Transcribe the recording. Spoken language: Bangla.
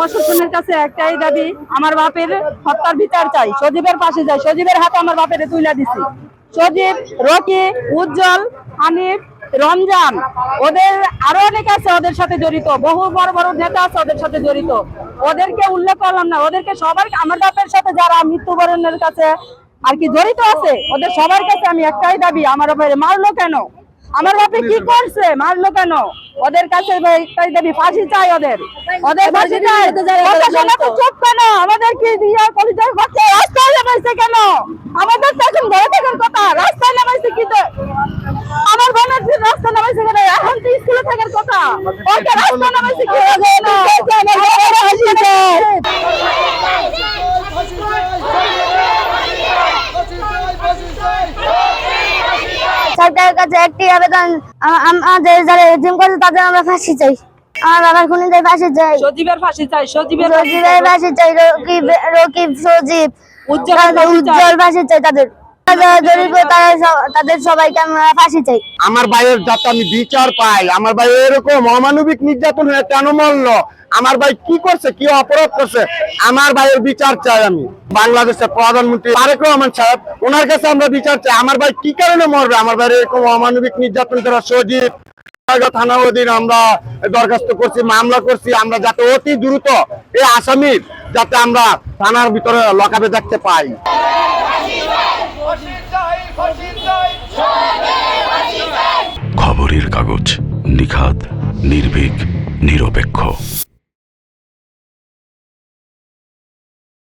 প্রশাসনের কাছে একটাই দাবি, আমার বাপের হত্যার বিচার চাই। সজীবের পাশে যাই, সজীবের হাতে আমার বাপের তুইলা দিছি। সজীব, রকি, উজ্জ্বল, হানিফ, রমজান, ওদের আরো অনেক আছে ওদের সাথে জড়িত, বহু বড় বড় নেতা আছে ওদের সাথে জড়িত। ওদেরকে উল্লেখ করলাম না, ওদেরকে সবার, আমার বাপের সাথে যারা মৃত্যুবরণের কাছে আর কি জড়িত আছে, ওদের সবার কাছে আমি একটাই দাবি, আমার বাপের মারলো কেন, আমার বাপে কি করছে, মারলো কেন, ওদের কাছে একটাই দাবি, ফাঁসি চাই, ওদের ওদের ফাঁসি চাই। চুপ কেন, আমাদের কি দিয়ে পরিচয় করছে, রাস্তায় নামাইছে কেন, আমাদের তো এখন ঘরে থাকার কথা, রাস্তায় নামাইছে কি, আমার বোনের রাস্তায় নামাইছে কেন, এখন তো স্কুলে থাকার কথা, ওকে রাস্তায় নামাইছে কি, সরকারের কাছে একটি আবেদন, আমাদের যারা রেজিম করছে তাদের আমরা ফাঁসি চাই। আমার বাবার খুনিদের ফাঁসি চাই, সজীবের ফাঁসি চাই, সজীবের ফাঁসি চাই, রকিব, সজীব, উজ্জ্বল ফাঁসি চাই, তাদের তাদের সবাইকে আমরা ফাঁসি চাই। আমার ভাইয়ের যাতে আমি বিচার পাই, আমার ভাই এরকম অমানবিক নির্যাতন হয়ে কেন মরল, আমার ভাই কি করছে, কি অপরাধ করছে, আমার ভাইয়ের বিচার চাই। আমি বাংলাদেশের প্রধানমন্ত্রী তারেক রহমান সাহেব, ওনার কাছে আমরা বিচার চাই, আমার ভাই কি কারণে মরবে, আমার ভাইয়ের এরকম অমানবিক নির্যাতন করা। সজীব থানা অধীন আমরা দরখাস্ত করছি, মামলা করছি, আমরা যাতে অতি দ্রুত এই আসামির যাতে আমরা থানার ভিতরে লকআপে দেখতে পাই। খবরের কাগজ, নিখাত, নির্ভীক, নিরপেক্ষ।